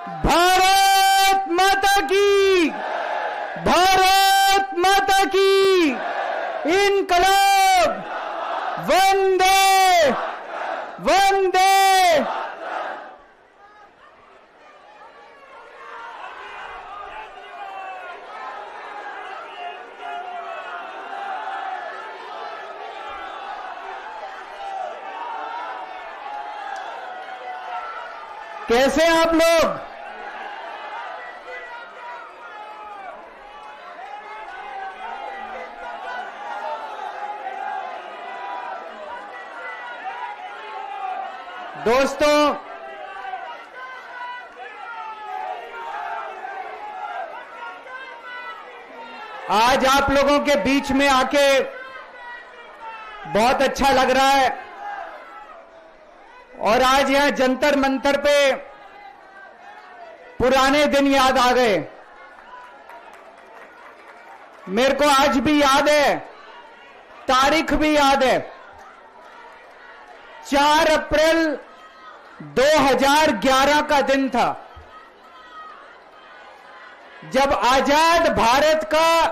भारत माता की, भारत माता की, इनकलाब, वंदे वंदे। कैसे हैं आप लोग? दोस्तों, आज आप लोगों के बीच में आके बहुत अच्छा लग रहा है और आज यहां जंतर मंतर पे पुराने दिन याद आ गए। मेरे को आज भी याद है, तारीख भी याद है, 4 अप्रैल 2011 का दिन था जब आजाद भारत का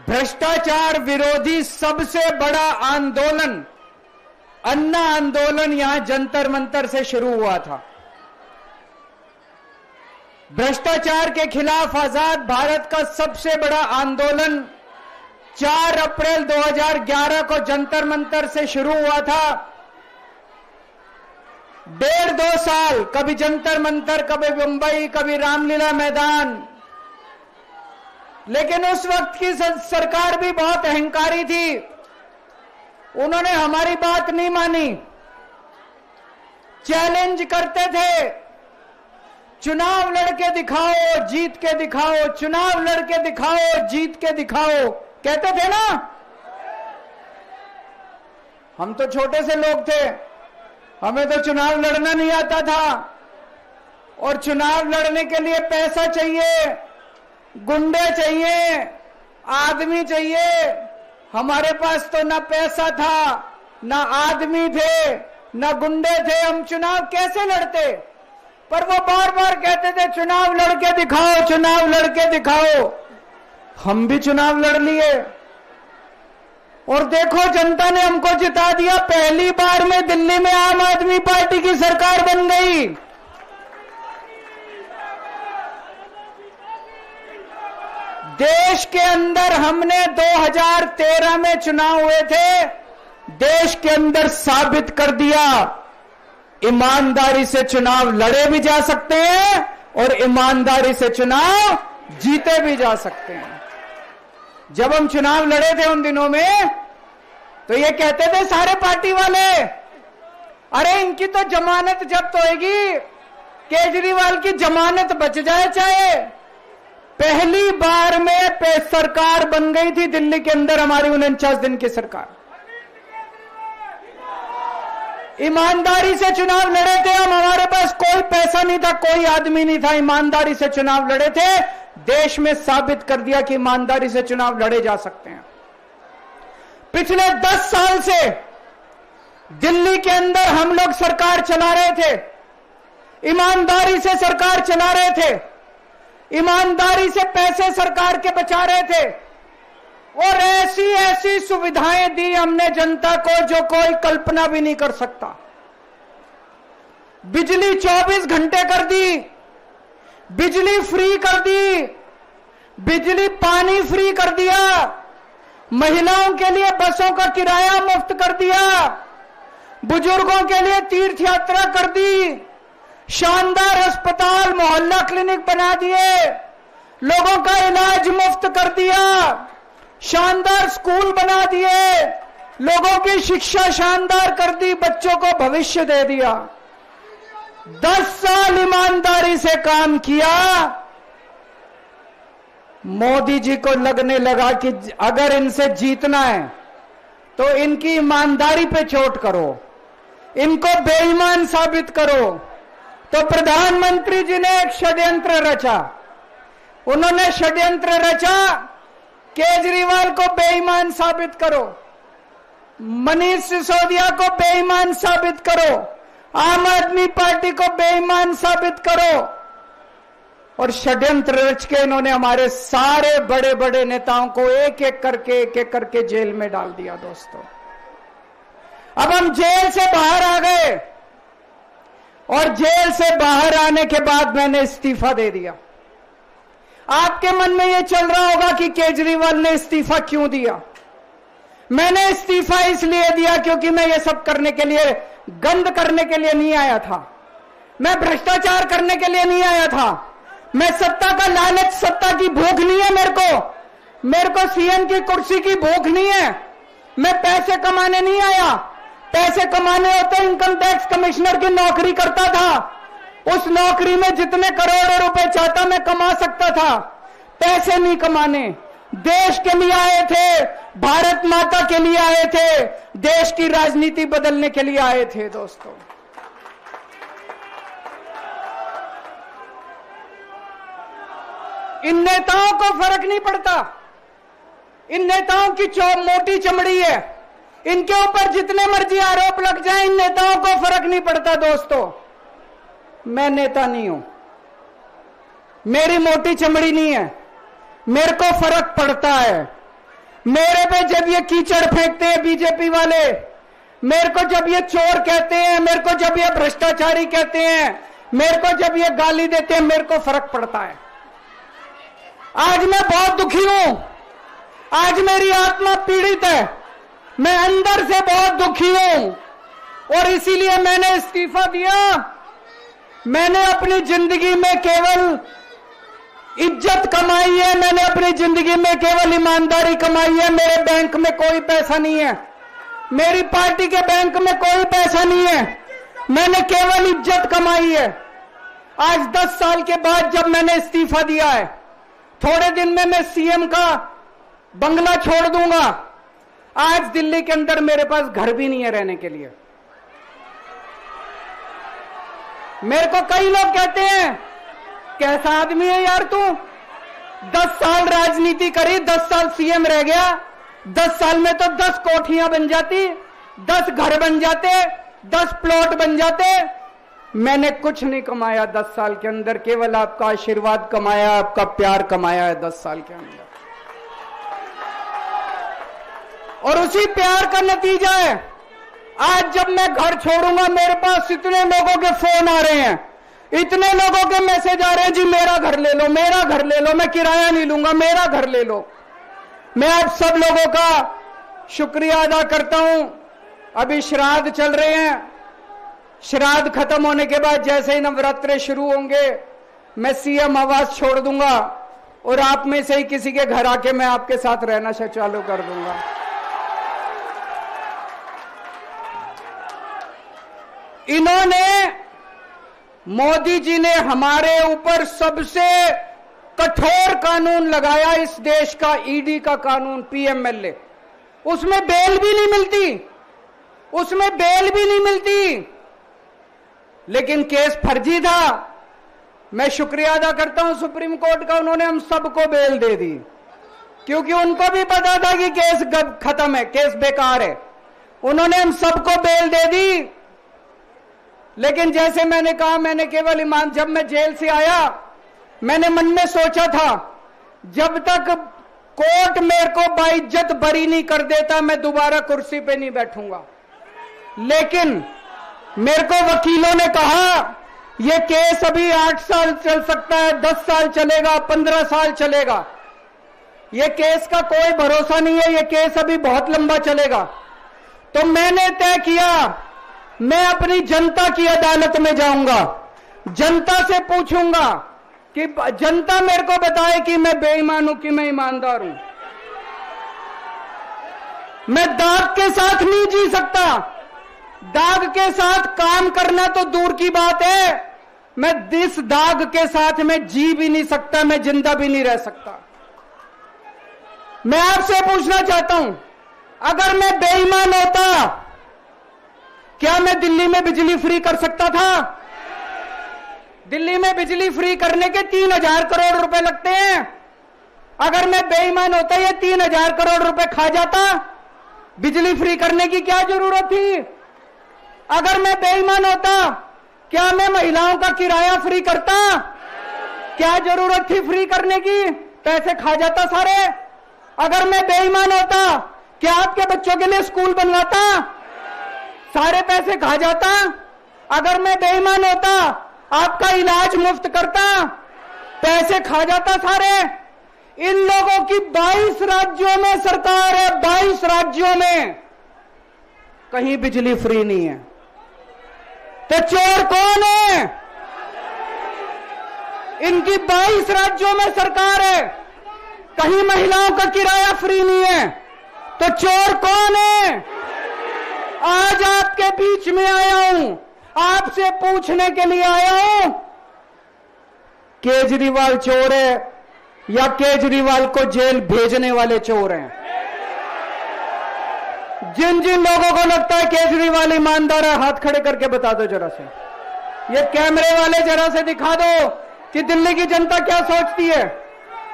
भ्रष्टाचार विरोधी सबसे बड़ा आंदोलन, अन्ना आंदोलन, यहां जंतर मंतर से शुरू हुआ था। भ्रष्टाचार के खिलाफ आजाद भारत का सबसे बड़ा आंदोलन 4 अप्रैल 2011 को जंतर मंतर से शुरू हुआ था। 1.5-2 साल, कभी जंतर मंतर, कभी मुंबई, कभी रामलीला मैदान। लेकिन उस वक्त की सरकार भी बहुत अहंकारी थी, उन्होंने हमारी बात नहीं मानी, चैलेंज करते थे, चुनाव लड़के दिखाओ, जीत के दिखाओ, चुनाव लड़के दिखाओ, जीत के दिखाओ, कहते थे ना। हम तो छोटे से लोग थे, हमें तो चुनाव लड़ना नहीं आता था और चुनाव लड़ने के लिए पैसा चाहिए, गुंडे चाहिए, आदमी चाहिए। हमारे पास तो ना पैसा था, ना आदमी थे, ना गुंडे थे, हम चुनाव कैसे लड़ते? पर वो बार बार कहते थे चुनाव लड़के दिखाओ, चुनाव लड़के दिखाओ। हम भी चुनाव लड़ लिए और देखो जनता ने हमको जिता दिया। पहली बार में दिल्ली में आम आदमी पार्टी की सरकार बन गई। देश के अंदर हमने 2013 में चुनाव हुए थे, देश के अंदर साबित कर दिया ईमानदारी से चुनाव लड़े भी जा सकते हैं और ईमानदारी से चुनाव जीते भी जा सकते हैं। जब हम चुनाव लड़े थे उन दिनों में तो ये कहते थे सारे पार्टी वाले, अरे इनकी तो जमानत जब्त होएगी, केजरीवाल की जमानत बच जाए चाहे। पहली बार में सरकार बन गई थी दिल्ली के अंदर हमारी 49 दिन की सरकार। ईमानदारी से चुनाव लड़े थे हम, हमारे पास कोई पैसा नहीं था, कोई आदमी नहीं था, ईमानदारी से चुनाव लड़े थे। देश में साबित कर दिया कि ईमानदारी से चुनाव लड़े जा सकते हैं। पिछले 10 साल से दिल्ली के अंदर हम लोग सरकार चला रहे थे, ईमानदारी से सरकार चला रहे थे, ईमानदारी से पैसे सरकार के बचा रहे थे और ऐसी ऐसी सुविधाएं दी हमने जनता को जो कोई कल्पना भी नहीं कर सकता। बिजली 24 घंटे कर दी, बिजली फ्री कर दी, बिजली पानी फ्री कर दिया, महिलाओं के लिए बसों का किराया मुफ्त कर दिया, बुजुर्गों के लिए तीर्थ यात्रा कर दी, शानदार अस्पताल मोहल्ला क्लिनिक बना दिए, लोगों का इलाज मुफ्त कर दिया, शानदार स्कूल बना दिए, लोगों की शिक्षा शानदार कर दी, बच्चों को भविष्य दे दिया। 10 साल ईमानदारी से काम किया। मोदी जी को लगने लगा कि अगर इनसे जीतना है तो इनकी ईमानदारी पे चोट करो, इनको बेईमान साबित करो। तो प्रधानमंत्री जी ने एक षड्यंत्र रचा। उन्होंने षड्यंत्र रचा, केजरीवाल को बेईमान साबित करो, मनीष सिसोदिया को बेईमान साबित करो, आम आदमी पार्टी को बेईमान साबित करो, और षड्यंत्र रच के इन्होंने हमारे सारे बड़े बड़े नेताओं को एक एक करके जेल में डाल दिया। दोस्तों, अब हम जेल से बाहर आ गए और जेल से बाहर आने के बाद मैंने इस्तीफा दे दिया। आपके मन में यह चल रहा होगा कि केजरीवाल ने इस्तीफा क्यों दिया। मैंने इस्तीफा इसलिए दिया क्योंकि मैं ये सब करने के लिए, गंद करने के लिए नहीं आया था। मैं भ्रष्टाचार करने के लिए नहीं आया था। मैं सत्ता का लालच, सत्ता की भूख नहीं है मेरे को सीएम की कुर्सी की भूख नहीं है। मैं पैसे कमाने नहीं आया। पैसे कमाने होते इनकम टैक्स कमिश्नर की नौकरी करता था। उस नौकरी में जितने करोड़ों रुपए चाहता मैं कमा सकता था। पैसे नहीं कमाने, देश के लिए आए थे, भारत माता के लिए आए थे, देश की राजनीति बदलने के लिए आए थे। दोस्तों, इन नेताओं को फर्क नहीं पड़ता। इन नेताओं की मोटी चमड़ी है, इनके ऊपर जितने मर्जी आरोप लग जाए, इन नेताओं को फर्क नहीं पड़ता। दोस्तों, मैं नेता नहीं हूं, मेरी मोटी चमड़ी नहीं है, मेरे को फर्क पड़ता है। मेरे पे जब ये कीचड़ फेंकते हैं बीजेपी वाले, मेरे को जब ये चोर कहते हैं, मेरे को जब ये भ्रष्टाचारी कहते हैं, मेरे को जब ये गाली देते हैं, मेरे को फर्क पड़ता है। आज मैं बहुत दुखी हूं, आज मेरी आत्मा पीड़ित है, मैं अंदर से बहुत दुखी हूं और इसीलिए मैंने इस्तीफा दिया। मैंने अपनी जिंदगी में केवल इज्जत कमाई है, मैंने अपनी जिंदगी में केवल ईमानदारी कमाई है। मेरे बैंक में कोई पैसा नहीं है, मेरी पार्टी के बैंक में कोई पैसा नहीं है, मैंने केवल इज्जत कमाई है। आज 10 साल के बाद जब मैंने इस्तीफा दिया है, थोड़े दिन में मैं सीएम का बंगला छोड़ दूंगा। आज दिल्ली के अंदर मेरे पास घर भी नहीं है रहने के लिए। मेरे को कई लोग कहते हैं, कैसा आदमी है यार तू, 10 साल राजनीति करी, 10 साल सीएम रह गया, 10 साल में तो 10 कोठियां बन जाती, 10 घर बन जाते, 10 प्लॉट बन जाते। मैंने कुछ नहीं कमाया 10 साल के अंदर, केवल आपका आशीर्वाद कमाया, आपका प्यार कमाया है 10 साल के अंदर। और उसी प्यार का नतीजा है आज जब मैं घर छोड़ूंगा, मेरे पास इतने लोगों के फोन आ रहे हैं, इतने लोगों के मैसेज आ रहे हैं, जी मेरा घर ले लो, मेरा घर ले लो, मैं किराया नहीं लूंगा, मेरा घर ले लो। मैं आप सब लोगों का शुक्रिया अदा करता हूं। अभी श्राद्ध चल रहे हैं, श्राद्ध खत्म होने के बाद जैसे ही नवरात्रे शुरू होंगे, मैं सीएम आवास छोड़ दूंगा और आप में से ही किसी के घर आके मैं आपके साथ रहना चालू कर दूंगा। इन्होंने, मोदी जी ने हमारे ऊपर सबसे कठोर कानून लगाया, इस देश का ईडी का कानून, पीएमएलए। उसमें बेल भी नहीं मिलती, उसमें बेल भी नहीं मिलती, लेकिन केस फर्जी था। मैं शुक्रिया अदा करता हूं सुप्रीम कोर्ट का, उन्होंने हम सबको बेल दे दी, क्योंकि उनको भी पता था कि केस खत्म है, केस बेकार है। उन्होंने हम सबको बेल दे दी। लेकिन जैसे मैंने कहा, मैंने केवल ईमान, जब मैं जेल से आया, मैंने मन में सोचा था, जब तक कोर्ट मेरे को बाइज्जत बरी नहीं कर देता, मैं दोबारा कुर्सी पे नहीं बैठूंगा। लेकिन मेरे को वकीलों ने कहा, यह केस अभी 8 साल चल सकता है, 10 साल चलेगा, 15 साल चलेगा, यह केस का कोई भरोसा नहीं है, यह केस अभी बहुत लंबा चलेगा। तो मैंने तय किया, मैं अपनी जनता की अदालत में जाऊंगा, जनता से पूछूंगा कि जनता मेरे को बताए कि मैं बेईमान हूं कि मैं ईमानदार हूं। मैं दाग के साथ नहीं जी सकता, दाग के साथ काम करना तो दूर की बात है, मैं इस दाग के साथ मैं जी भी नहीं सकता, मैं जिंदा भी नहीं रह सकता। मैं आपसे पूछना चाहता हूं, अगर मैं बेईमान होता, क्या मैं दिल्ली में बिजली फ्री कर सकता था? दिल्ली में बिजली फ्री करने के 3000 करोड़ रुपए लगते हैं। अगर मैं बेईमान होता, ये 3000 करोड़ रुपए खा जाता, बिजली फ्री करने की क्या जरूरत थी? अगर मैं बेईमान होता, क्या मैं महिलाओं का किराया फ्री करता? क्या जरूरत थी फ्री करने की? पैसे खा जाता सारे। अगर मैं बेईमान होता, क्या आपके बच्चों के लिए स्कूल बनवाता? सारे पैसे खा जाता। अगर मैं बेईमान होता, आपका इलाज मुफ्त करता? पैसे खा जाता सारे। इन लोगों की 22 राज्यों में सरकार है, 22 राज्यों में कहीं बिजली फ्री नहीं है। तो चोर कौन है? इनकी 22 राज्यों में सरकार है, कहीं महिलाओं का किराया फ्री नहीं है। तो चोर कौन है? आज आपके बीच में आया हूं, आपसे पूछने के लिए आया हूं, केजरीवाल चोर है या केजरीवाल को जेल भेजने वाले चोर हैं? जिन जिन लोगों को लगता है केजरीवाल ईमानदार है, हाथ खड़े करके बता दो जरा से। ये कैमरे वाले जरा से दिखा दो कि दिल्ली की जनता क्या सोचती है।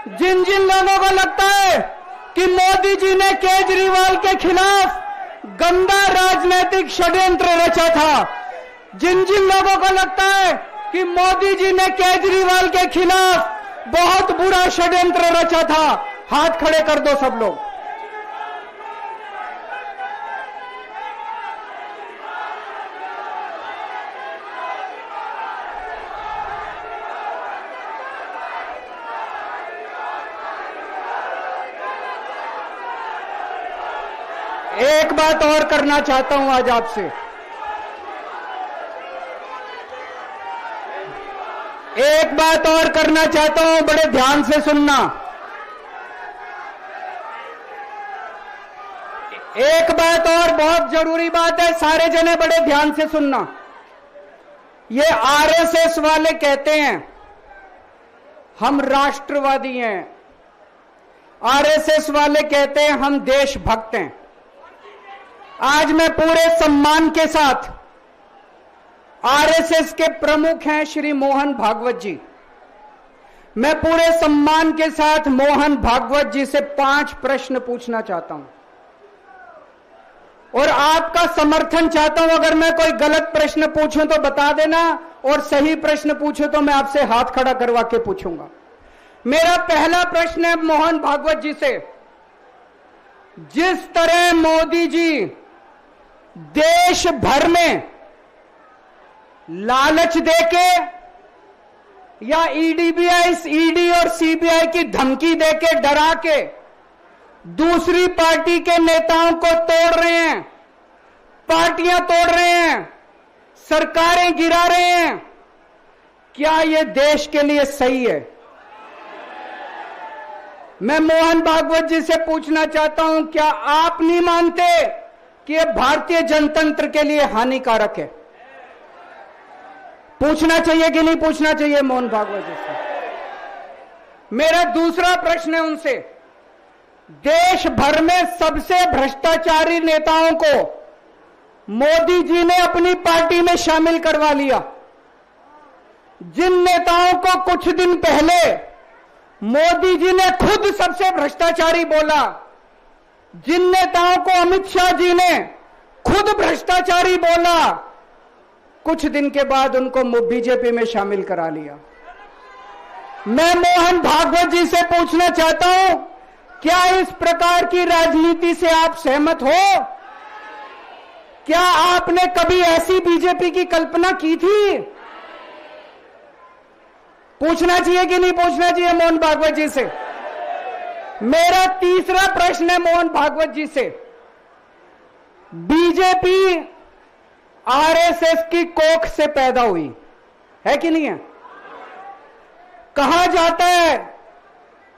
जिन जिन लोगों को लगता है कि मोदी जी ने केजरीवाल के खिलाफ गंदा राजनीतिक षड्यंत्र रचा था, जिन जिन लोगों को लगता है कि मोदी जी ने केजरीवाल के खिलाफ बहुत बुरा षड्यंत्र रचा था, हाथ खड़े कर दो सब लोग। एक बात और करना चाहता हूं आज आपसे। एक बात और करना चाहता हूं, बड़े ध्यान से सुनना। एक बात और बहुत जरूरी बात है, सारे जने बड़े ध्यान से सुनना। ये आरएसएस वाले कहते हैं हम राष्ट्रवादी हैं, आरएसएस वाले कहते हैं हम देशभक्त हैं। आज मैं पूरे सम्मान के साथ, आरएसएस के प्रमुख हैं श्री मोहन भागवत जी, मैं पूरे सम्मान के साथ मोहन भागवत जी से 5 प्रश्न पूछना चाहता हूं और आपका समर्थन चाहता हूं। अगर मैं कोई गलत प्रश्न पूछूं तो बता देना, और सही प्रश्न पूछूं तो मैं आपसे हाथ खड़ा करवा के पूछूंगा। मेरा पहला प्रश्न है मोहन भागवत जी से। जिस तरह मोदी जी देश भर में लालच देके या ईडी और सीबीआई की धमकी देके, डरा के दूसरी पार्टी के नेताओं को तोड़ रहे हैं, पार्टियां तोड़ रहे हैं, सरकारें गिरा रहे हैं, क्या यह देश के लिए सही है? मैं मोहन भागवत जी से पूछना चाहता हूं, क्या आप नहीं मानते कि यह भारतीय जनतंत्र के लिए हानिकारक है? पूछना चाहिए कि नहीं पूछना चाहिए मोहन भागवत जी से? मेरा दूसरा प्रश्न है उनसे, देश भर में सबसे भ्रष्टाचारी नेताओं को मोदी जी ने अपनी पार्टी में शामिल करवा लिया। जिन नेताओं को कुछ दिन पहले मोदी जी ने खुद सबसे भ्रष्टाचारी बोला, जिन नेताओं को अमित शाह जी ने खुद भ्रष्टाचारी बोला, कुछ दिन के बाद उनको बीजेपी में शामिल करा लिया। मैं मोहन भागवत जी से पूछना चाहता हूं, क्या इस प्रकार की राजनीति से आप सहमत हो? क्या आपने कभी ऐसी बीजेपी की कल्पना की थी? पूछना चाहिए कि नहीं पूछना चाहिए मोहन भागवत जी से? मेरा तीसरा प्रश्न है मोहन भागवत जी से, बीजेपी आरएसएस की कोख से पैदा हुई है कि नहीं है? कहा जाता है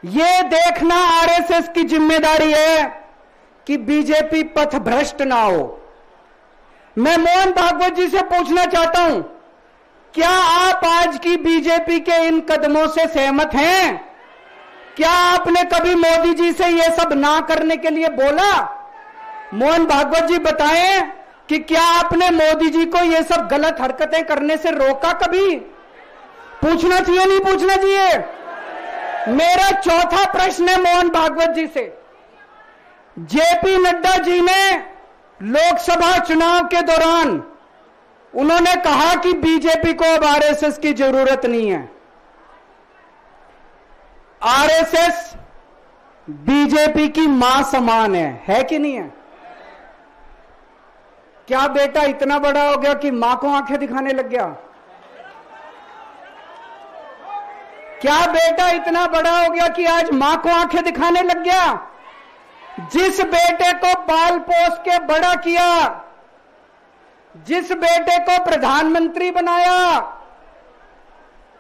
यह देखना आरएसएस की जिम्मेदारी है कि बीजेपी पथभ्रष्ट ना हो। मैं मोहन भागवत जी से पूछना चाहता हूं, क्या आप आज की बीजेपी के इन कदमों से सहमत हैं? क्या आपने कभी मोदी जी से यह सब ना करने के लिए बोला? मोहन भागवत जी बताएं कि क्या आपने मोदी जी को यह सब गलत हरकतें करने से रोका कभी? पूछना चाहिए नहीं पूछना चाहिए? मेरा चौथा प्रश्न है मोहन भागवत जी से, जेपी नड्डा जी ने लोकसभा चुनाव के दौरान उन्होंने कहा कि बीजेपी को अब आरएसएस की जरूरत नहीं है। आरएसएस बीजेपी की मां समान है कि नहीं है? क्या बेटा इतना बड़ा हो गया कि मां को आंखें दिखाने लग गया? क्या बेटा इतना बड़ा हो गया कि आज मां को आंखें दिखाने लग गया? जिस बेटे को पाल पोस के बड़ा किया, जिस बेटे को प्रधानमंत्री बनाया,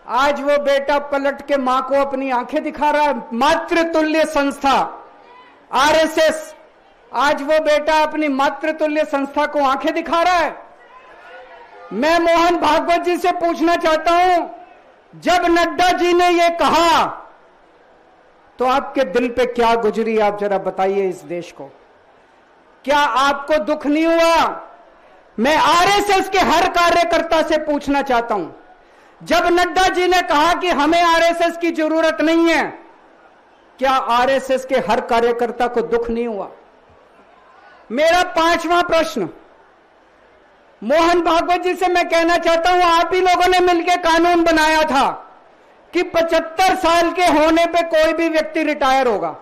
आज वो बेटा पलट के मां को अपनी आंखें दिखा रहा है। मातृतुल्य संस्था आरएसएस, आज वो बेटा अपनी मातृतुल्य संस्था को आंखें दिखा रहा है। मैं मोहन भागवत जी से पूछना चाहता हूं, जब नड्डा जी ने ये कहा तो आपके दिल पे क्या गुजरी, आप जरा बताइए इस देश को। क्या आपको दुख नहीं हुआ? मैं आरएसएस के हर कार्यकर्ता से पूछना चाहता हूं, जब नड्डा जी ने कहा कि हमें आरएसएस की जरूरत नहीं है, क्या आरएसएस के हर कार्यकर्ता को दुख नहीं हुआ? मेरा 5वां प्रश्न मोहन भागवत जी से मैं कहना चाहता हूं, आप ही लोगों ने मिलकर कानून बनाया था कि 75 साल के होने पे कोई भी व्यक्ति रिटायर होगा।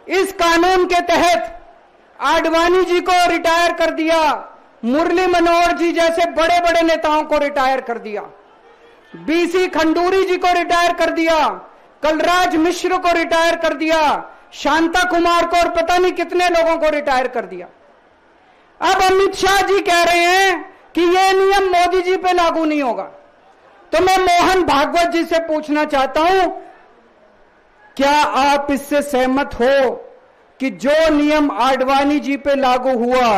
इस कानून के तहत आडवाणी जी को रिटायर कर दिया, मुरली मनोहर जी जैसे बड़े बड़े नेताओं को रिटायर कर दिया, बीसी खंडूरी जी को रिटायर कर दिया, कलराज मिश्र को रिटायर कर दिया, शांता कुमार को और पता नहीं कितने लोगों को रिटायर कर दिया। अब अमित शाह जी कह रहे हैं कि यह नियम मोदी जी पे लागू नहीं होगा। तो मैं मोहन भागवत जी से पूछना चाहता हूं, क्या आप इससे सहमत हो कि जो नियम आडवाणी जी पे लागू हुआ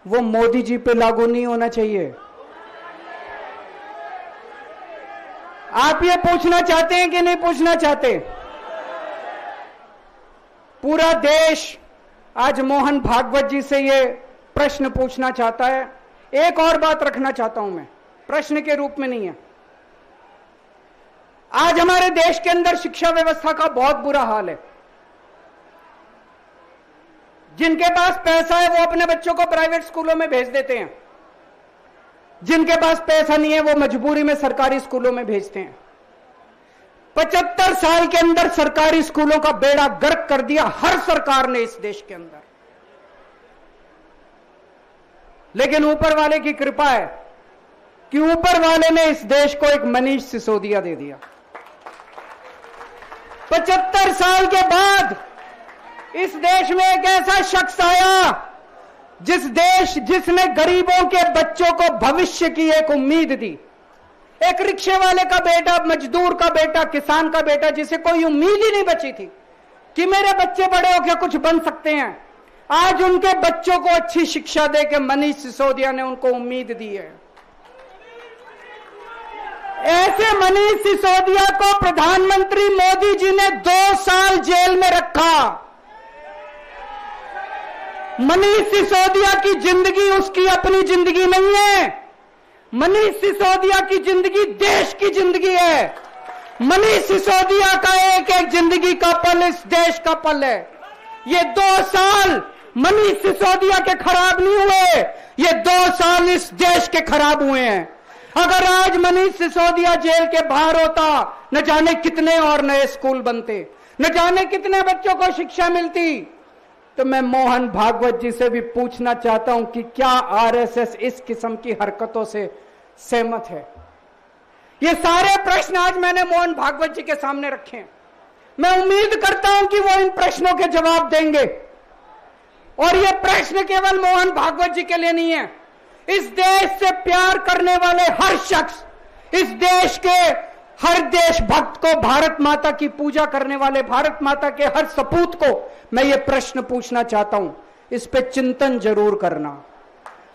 वो मोदी जी पे लागू नहीं होना चाहिए? आप ये पूछना चाहते हैं कि नहीं पूछना चाहते? पूरा देश आज मोहन भागवत जी से ये प्रश्न पूछना चाहता है। एक और बात रखना चाहता हूं मैं, प्रश्न के रूप में नहीं है। आज हमारे देश के अंदर शिक्षा व्यवस्था का बहुत बुरा हाल है। जिनके पास पैसा है वो अपने बच्चों को प्राइवेट स्कूलों में भेज देते हैं, जिनके पास पैसा नहीं है वो मजबूरी में सरकारी स्कूलों में भेजते हैं। 75 साल के अंदर सरकारी स्कूलों का बेड़ा गर्क कर दिया हर सरकार ने इस देश के अंदर। लेकिन ऊपर वाले की कृपा है कि ऊपर वाले ने इस देश को एक मनीष सिसोदिया दे दिया। 75 साल के बाद इस देश में एक ऐसा शख्स आया जिसने गरीबों के बच्चों को भविष्य की एक उम्मीद दी। एक रिक्शे वाले का बेटा, मजदूर का बेटा, किसान का बेटा, जिसे कोई उम्मीद ही नहीं बची थी कि मेरे बच्चे बड़े होकर कुछ बन सकते हैं, आज उनके बच्चों को अच्छी शिक्षा देकर मनीष सिसोदिया ने उनको उम्मीद दी है। ऐसे मनीष सिसोदिया को प्रधानमंत्री मोदी जी ने 2 साल जेल में रखा। मनीष सिसोदिया की जिंदगी उसकी अपनी जिंदगी नहीं है। मनीष सिसोदिया की जिंदगी देश की जिंदगी है। मनीष सिसोदिया का एक एक जिंदगी का पल इस देश का पल है। ये 2 साल मनीष सिसोदिया के खराब नहीं हुए, ये 2 साल इस देश के खराब हुए हैं। अगर आज मनीष सिसोदिया जेल के बाहर होता, न जाने कितने और नए स्कूल बनते, न जाने कितने बच्चों को शिक्षा मिलती। तो मैं मोहन भागवत जी से भी पूछना चाहता हूं कि क्या आरएसएस इस किस्म की हरकतों से सहमत है? ये सारे प्रश्न आज मैंने मोहन भागवत जी के सामने रखे हैं। मैं उम्मीद करता हूं कि वो इन प्रश्नों के जवाब देंगे। और ये प्रश्न केवल मोहन भागवत जी के लिए नहीं है। इस देश से प्यार करने वाले हर शख्स, इस देश के हर देशभक्त को, भारत माता की पूजा करने वाले भारत माता के हर सपूत को मैं ये प्रश्न पूछना चाहता हूं, इस पे चिंतन जरूर करना।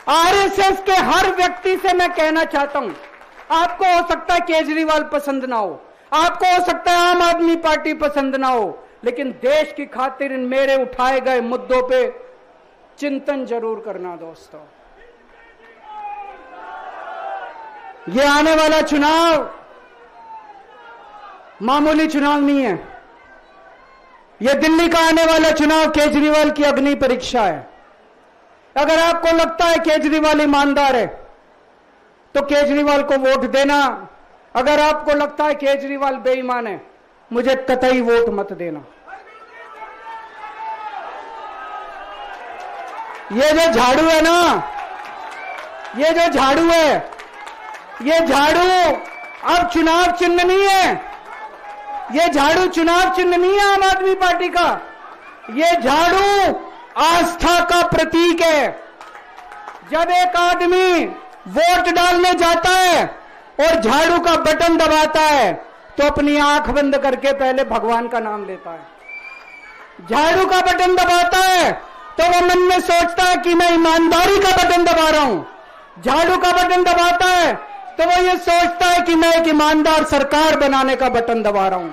आरएसएस के हर व्यक्ति से मैं कहना चाहता हूं, आपको हो सकता है केजरीवाल पसंद ना हो, आपको हो सकता है आम आदमी पार्टी पसंद ना हो, लेकिन देश की खातिर इन मेरे उठाए गए मुद्दों पे चिंतन जरूर करना दोस्तों। ये आने वाला चुनाव मामूली चुनाव नहीं है। यह दिल्ली का आने वाला चुनाव केजरीवाल की अग्नि परीक्षा है। अगर आपको लगता है केजरीवाल ईमानदार है तो केजरीवाल को वोट देना। अगर आपको लगता है केजरीवाल बेईमान है, मुझे कतई वोट मत देना। ये जो झाड़ू है ना, ये जो झाड़ू है, ये झाड़ू अब चुनाव चिन्ह नहीं है। ये झाड़ू चुनाव चिन्ह नहीं है आम आदमी पार्टी का। ये झाड़ू आस्था का प्रतीक है। जब एक आदमी वोट डालने जाता है और झाड़ू का बटन दबाता है तो अपनी आंख बंद करके पहले भगवान का नाम लेता है। झाड़ू का बटन दबाता है तो वो मन में सोचता है कि मैं ईमानदारी का बटन दबा रहा हूं। झाड़ू का बटन दबाता है तो वो ये सोचता है कि मैं एक ईमानदार सरकार बनाने का बटन दबा रहा हूं।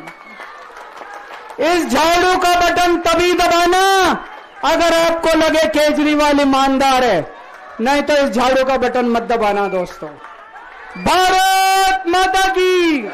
इस झाड़ू का बटन तभी दबाना अगर आपको लगे केजरीवाल ईमानदार है, नहीं तो इस झाड़ू का बटन मत दबाना दोस्तों। भारत माता की।